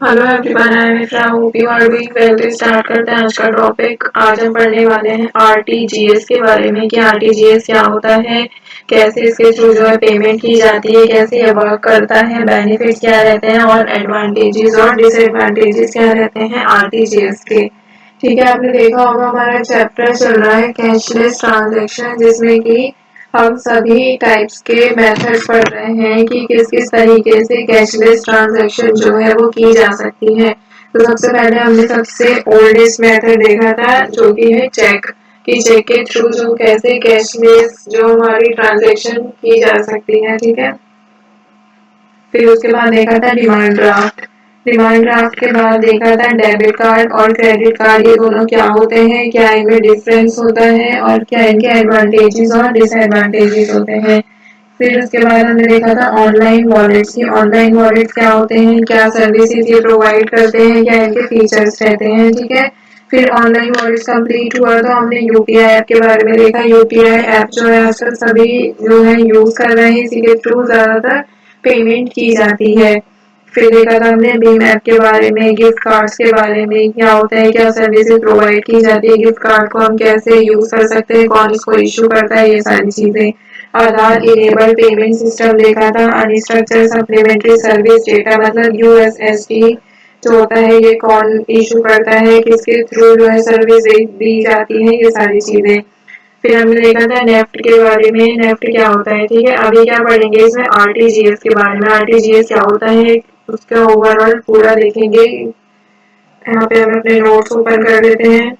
Hello everyone, I am Iqra, hope you are doing well. तो start करते हैं आज का टॉपिक। आज हम पढ़ने वाले हैं आरटीजीएस के बारे में कि आरटीजीएस क्या होता है, कैसे इसके थ्रू जो है पेमेंट की जाती है, कैसे ये वर्क करता है, बेनिफिट्स क्या रहते हैं और एडवांटेजेस और डिसएडवांटेजेस क्या रहते हैं आरटीजीएस के। ठीक है, आपने देखा होगा हमारा चैप्टर चल रहा है कैशलेस ट्रांजेक्शन, जिसमें कि हम सभी टाइप्स के मेथड्स पढ़ रहे हैं कि किस किस तरीके से कैशलेस ट्रांजैक्शन जो है वो की जा सकती है। तो सबसे पहले हमने सबसे ओल्डेस्ट मेथड देखा था जो कि है चेक, कि चेक के थ्रू जो कैसे कैशलेस जो हमारी ट्रांजैक्शन की जा सकती है। ठीक है, फिर उसके बाद देखा था डिमांड ड्राफ्ट। डिमांड ड्राफ्ट के बाद देखा था डेबिट कार्ड और क्रेडिट कार्ड, ये दोनों क्या होते हैं, क्या इनमें डिफरेंस होता है और क्या इनके एडवांटेजेस और डिसएडवांटेजेस होते हैं। फिर उसके बाद हमने देखा था ऑनलाइन वॉलेट्स की ऑनलाइन वॉलेट्स क्या होते हैं, क्या सर्विसेज ये प्रोवाइड करते हैं, क्या इनके फीचर्स रहते हैं। ठीक है, फिर ऑनलाइन वॉलेट्स कंप्लीट हुआ तो हमने यूपीआई ऐप के बारे में देखा। यूपीआई ऐप जो है आजकल सभी जो है यूज कर रहे हैं, इसी के थ्रू ज्यादातर पेमेंट की जाती है। फिर देखा था हमने भीम ऐप के बारे में, गिफ्ट कार्ड्स के बारे में, क्या होता है, क्या सर्विसेज प्रोवाइड की जाती है, गिफ्ट कार्ड को हम कैसे यूज कर सकते हैं, कौन इसको इशू करता है, ये सारी चीजें। आधार इनेबल पेमेंट सिस्टम देखा था। अनस्ट्रक्चर्ड सप्लीमेंट्री सर्विस डेटा मतलब यूएसएसडी जो होता है, ये कौन इशू करता है, किसके थ्रू जो है सर्विस दी जाती है, ये सारी चीजें। फिर हमने देखा था नेफ्ट के बारे में, नेफ्ट क्या होता है। ठीक है, अभी क्या पढ़ेंगे इसमें आरटीजीएस के बारे में। आरटीजीएस क्या होता है उसका ओवरऑल पूरा देखेंगे। यहाँ पे हम अपने नोट्स ओपन कर लेते हैं।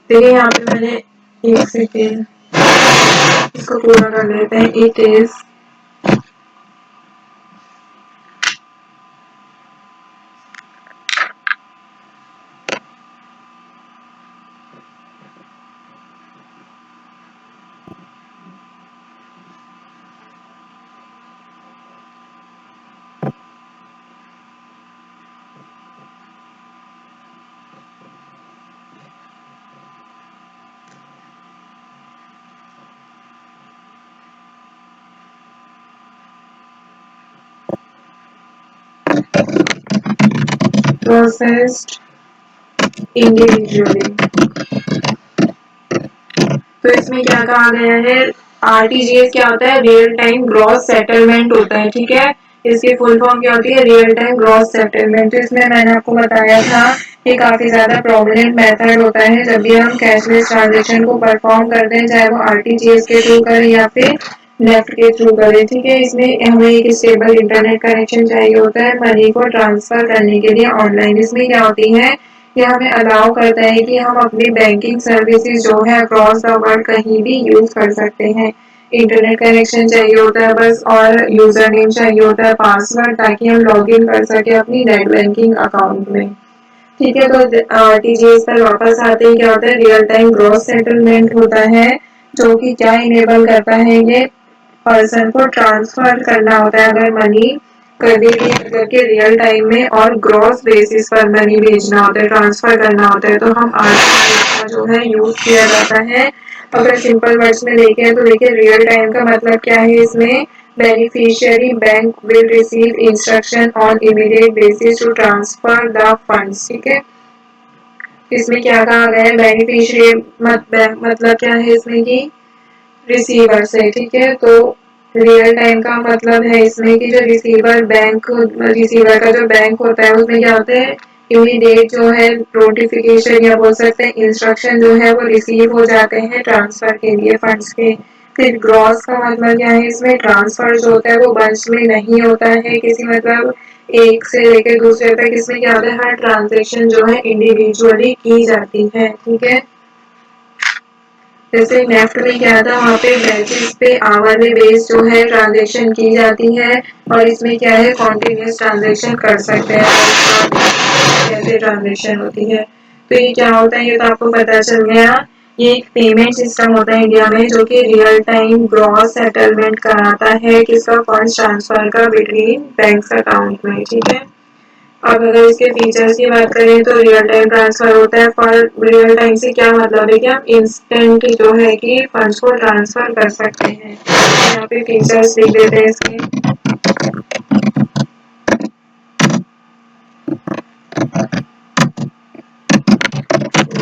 देखिए यहाँ पे मैंने एक सेकेंड इसको पूरा कर लेते हैं। It is processed individually. तो इसमें क्या कहा गया है, आरटीजीएस क्या होता है, रियल टाइम ग्रॉस सेटलमेंट होता है। ठीक है, इसकी फुल फॉर्म क्या होती है, रियल टाइम ग्रॉस सेटलमेंट। तो इसमें मैंने आपको बताया था कि काफी ज्यादा प्रोमिनेंट मेथड होता है जब भी हम कैशलेस ट्रांजेक्शन को परफॉर्म करते हैं, चाहे वो आरटीजीएस के थ्रू करें या फिर नेफ्ट के थ्रू करें। ठीक है, इसमें हमें एक स्टेबल इंटरनेट कनेक्शन चाहिए होता है मनी को ट्रांसफर करने के लिए ऑनलाइन। इसमें क्या होती है, ये हमें अलाउ करता है कि हम अपनी बैंकिंग सर्विसेज जो है अक्रॉस द वर्ल्ड कहीं भी यूज कर सकते हैं। इंटरनेट कनेक्शन चाहिए होता है बस, और यूजर नेम चाहिए होता है, पासवर्ड, ताकि हम लॉग इन कर सके अपनी नेट बैंकिंग अकाउंट में। ठीक है, तो आरटीजीएस पर वापस आते हैं। क्या होता है, रियल टाइम ग्रॉस सेटलमेंट होता है, जो कि क्या इनेबल करता है, ये पर्सन को ट्रांसफर करना होता है अगर मनी कभी भी करके रियल टाइम में और ग्रॉस बेसिस पर मनी भेजना होता है, ट्रांसफर करना होता है, तो हम आरटीजीएस का जो है यूज किया जाता है। अगर सिंपल वर्ड्स में देखें तो देखिए रियल टाइम का मतलब क्या है, इसमें beneficiary bank will receive instruction on immediate basis to transfer the funds. ठीक है, इसमें क्या कहा गया है, बेनिफिशियरी मतलब क्या है इसमें की रिसीवर से। ठीक है, तो रियल टाइम का मतलब है इसमें कि जो रिसीवर का जो बैंक होता है उसमें क्या होता है, इमीडिएट जो है नोटिफिकेशन या बोल सकते हैं इंस्ट्रक्शन जो है वो रिसीव हो जाते हैं ट्रांसफर के लिए फंड्स के। फिर ग्रॉस का मतलब क्या है, इसमें ट्रांसफर जो होता है वो बंच में नहीं होता है किसी मतलब एक से लेकर दूसरे तक। इसमें क्या होता है, हर ट्रांजेक्शन जो है इंडिविजुअली की जाती है। ठीक है, जैसे नेफ्ट में क्या था, वहाँ पे बैचेस पे आवरली बेस जो है ट्रांजेक्शन की जाती है, और इसमें क्या है कॉन्टिन्यूस ट्रांजेक्शन कर सकते हैं, कैसे ट्रांजेक्शन होती है। तो ये क्या होता है, ये तो आपको पता चल गया। ये एक पेमेंट सिस्टम होता है इंडिया में जो कि रियल टाइम ग्रॉस सेटलमेंट कराता है किसका, फंड ट्रांसफर का बिटवीन बैंक अकाउंट में। ठीक है, अब अगर इसके फीचर्स की बात करें तो रियल टाइम ट्रांसफर होता है। फॉर रियल टाइम से क्या मतलब है कि आप इंस्टेंट जो है कि फंड्स को ट्रांसफर कर सकते हैं। यहाँ पे फीचर्स लिख देते हैं इसके।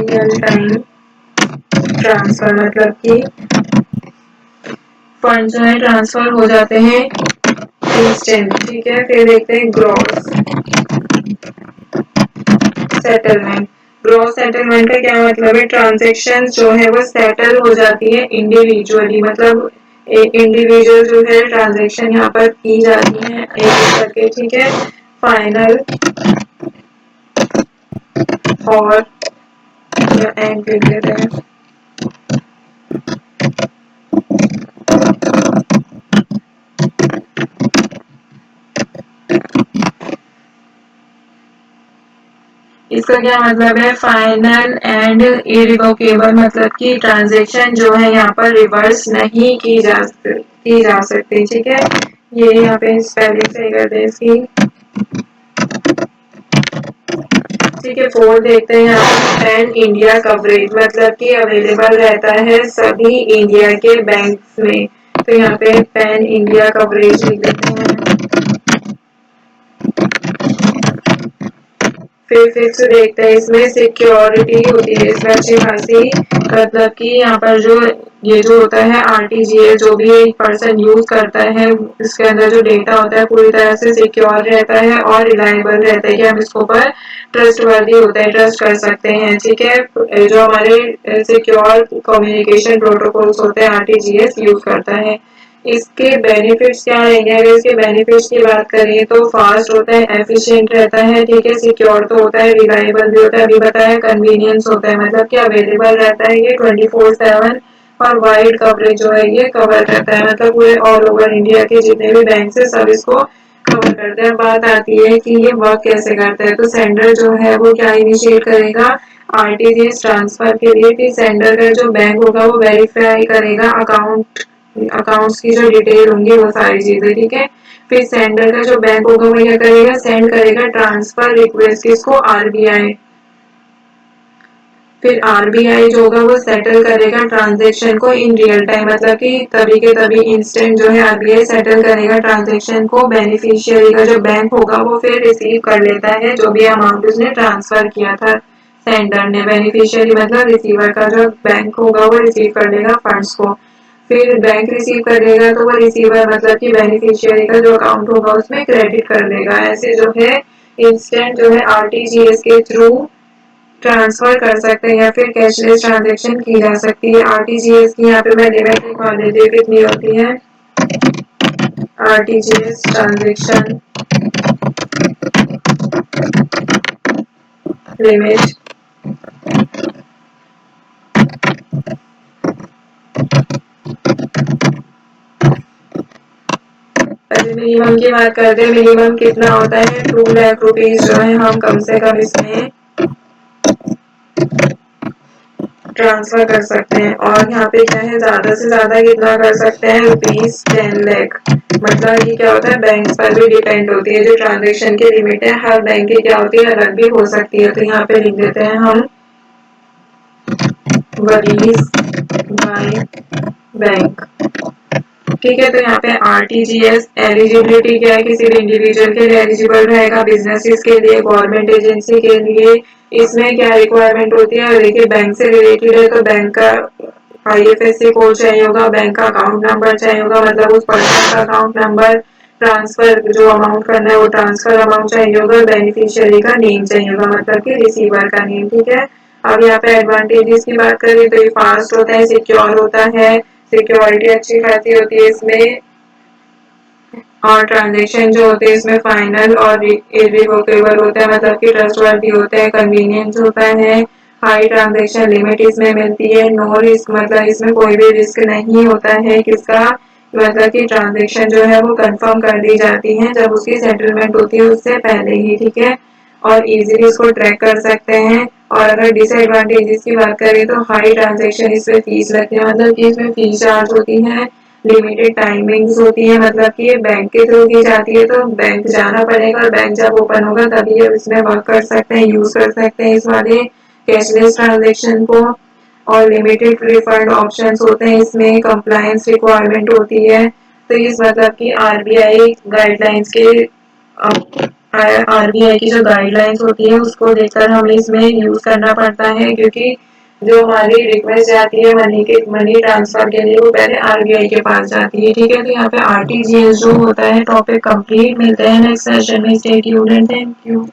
रियल टाइम ट्रांसफर मतलब कि फंड जो है ट्रांसफर हो जाते हैं इंस्टेंट, ठीक है। फिर देखते हैं ग्रॉस सेटलमेंट। ग्रॉस सेटलमेंट का क्या मतलब है, ट्रांजेक्शन जो है वो सेटल हो जाती है इंडिविजुअली, मतलब एक इंडिविजुअल जो है ट्रांजेक्शन यहाँ पर की जाती है एक एक करके, ठीक है। फाइनल और एंड लिख देते हैं। इसका क्या मतलब है, फाइनल एंड इरिवोकेबल, मतलब कि ट्रांजेक्शन जो है यहाँ पर रिवर्स नहीं की जा सकती, ठीक है। ये यहाँ पे स्पेलिंग सही कर दे इसकी, ठीक है। फोर देखते हैं यहाँ पर पैन इंडिया कवरेज, मतलब कि अवेलेबल रहता है सभी इंडिया के बैंक में, तो यहाँ पे पैन इंडिया कवरेज लिख देते हैं। फिर फिक्स देखते हैं, इसमें सिक्योरिटी होती है इसमें अच्छी खासी, मतलब कि यहाँ पर जो ये जो होता है आरटीजीएस जो भी एक पर्सन यूज करता है इसके अंदर जो डेटा होता है पूरी तरह से सिक्योर रहता है और रिलायबल रहता है कि हम इसको पर ट्रस्टवर्दी होता है, ट्रस्ट कर सकते हैं, ठीक है। जो हमारे सिक्योर कम्युनिकेशन प्रोटोकॉल्स होते हैं आरटीजीएस यूज करता है। इसके बेनिफिट्स क्या रहेंगे, अगर इसके बेनिफिट्स की बात करें तो फास्ट होता है, एफिशिएंट रहता है, ठीक है। सिक्योर तो होता है, रिलायबल भी होता है, अभी बताया। कन्वीनियंस होता है, मतलब कि अवेलेबल रहता है ये 24/7, और वाइड कवरेज जो है ये कवर करता है, मतलब पूरे ऑल ओवर इंडिया के जितने भी बैंक है सब इसको कवर करते हैं। बात आती है कि ये वर्क कैसे करता है, तो सेंडर जो है वो क्या इनिशिएट करेगा, आरटीजीएस ट्रांसफर के लिए, फिर सेंडर का जो बैंक होगा वो वेरीफाई करेगा अकाउंट्स की जो डिटेल होंगी वो सारी चीजें, ठीक है। फिर सेंडर का जो बैंक होगा वो क्या करेगा, सेंड करेगा ट्रांसफर रिक्वेस्ट किसको, आरबीआई। फिर आरबीआई जो होगा वो सेटल करेगा ट्रांजेक्शन को इन रियल टाइम, मतलब कि तभी के तभी इंस्टेंट जो है आरबीआई सेटल करेगा ट्रांजेक्शन को। बेनिफिशियरी का जो बैंक होगा वो फिर रिसीव कर लेता है जो भी अमाउंट उसने ट्रांसफर किया था सेंडर ने। बेनिफिशियरी मतलब रिसीवर का जो बैंक होगा वो रिसीव कर लेगा फंड्स को। फिर बैंक रिसीव करेगा तो वो रिसीवर मतलब कि बेनिफिशियरी का जो अकाउंट होगा उसमें क्रेडिट कर देगा। ऐसे जो है इंस्टेंट जो है आरटीजीएस के थ्रू ट्रांसफर कर सकते हैं या फिर कैशलेस ट्रांजेक्शन की जा सकती है। आरटीजीएस की यहाँ पे मैं लिमिट लिखवा देती हूँ कितनी होती है, आरटीजीएस ट्रांजेक्शन लिमिट मिनिमम की बात करते हैं, मिनिमम कितना होता है, 2 लाख रुपीज जो है हम कम से कम इसमें ट्रांसफर कर सकते हैं। और यहाँ पे क्या है, ज्यादा से ज्यादा कितना कर सकते हैं, ₹10 लाख। मतलब ये क्या होता है, बैंक पर भी डिपेंड होती है, जो ट्रांजेक्शन की लिमिट है हर बैंक की क्या होती है, अलग भी हो सकती है। तो यहाँ पे लिख देते हैं हम वरीज बाय बैंक, ठीक है। तो यहाँ पे आरटीजीएस एलिजिबिलिटी क्या है, किसी भी इंडिविजुअल के लिए एलिजिबल रहेगा, बिजनेसेस के लिए, गवर्नमेंट एजेंसी के लिए। इसमें क्या रिक्वायरमेंट होती है, देखिए बैंक से रिलेटेड है तो बैंक का आईएफएससी कोड चाहिए होगा, बैंक का अकाउंट नंबर चाहिए होगा, मतलब उस पर्सन का अकाउंट नंबर, ट्रांसफर जो अमाउंट करना है वो ट्रांसफर अमाउंट चाहिए होगा, बेनिफिशियरी का नेम चाहिए होगा, मतलब कि रिसीवर का नेम, ठीक है। अब यहाँ पे एडवांटेजेस की बात करें तो ये फास्ट होता है, सिक्योर होता है, सिक्योरिटी अच्छी खासी होती है इसमें, और ट्रांजेक्शन जो होते हैं इसमें फाइनल और इरिवोकेबल होता है, मतलब कि ट्रस्टवर्दी होता है, कन्वीनियंस होता है, हाई ट्रांजेक्शन लिमिट इसमें मिलती है, नो रिस्क, मतलब इसमें कोई भी रिस्क नहीं होता है किसका, मतलब कि ट्रांजेक्शन जो है वो कंफर्म कर दी जाती है जब उसकी सेटलमेंट होती है उससे पहले ही, ठीक है। और इजीली इसको ट्रैक कर सकते हैं। और अगर डिसएडवांटेजेस की बात करें तो हाई ट्रांजेक्शन इसमें फीस लगती है, मतलब कि इसमें फीस चार्ज होती है, लिमिटेड टाइमिंग्स होती है, मतलब कि ये बैंक के थ्रू की जाती है, तो बैंक जाना पड़ेगा और बैंक जब ओपन होगा तभी हम इसमें वर्क कर सकते हैं, यूज कर सकते हैं इस वाले कैशलेस ट्रांजेक्शन को। और लिमिटेड रिफंड ऑप्शंस होते हैं, इसमें कंप्लायंस रिक्वायरमेंट होती है। तो इस मतलब कि आरबीआई गाइडलाइंस के आरबीआई की जो गाइडलाइंस होती है उसको देखकर हमें इसमें यूज करना पड़ता है, क्योंकि जो हमारी रिक्वेस्ट जाती है मनी ट्रांसफर के लिए वो पहले आरबीआई के पास जाती है। ठीक है, तो यहाँ पे आरटीजीएस जो होता है टॉपिक कंप्लीट। मिलते हैं नेक्स्ट सेशन में। Stay tuned and thank you.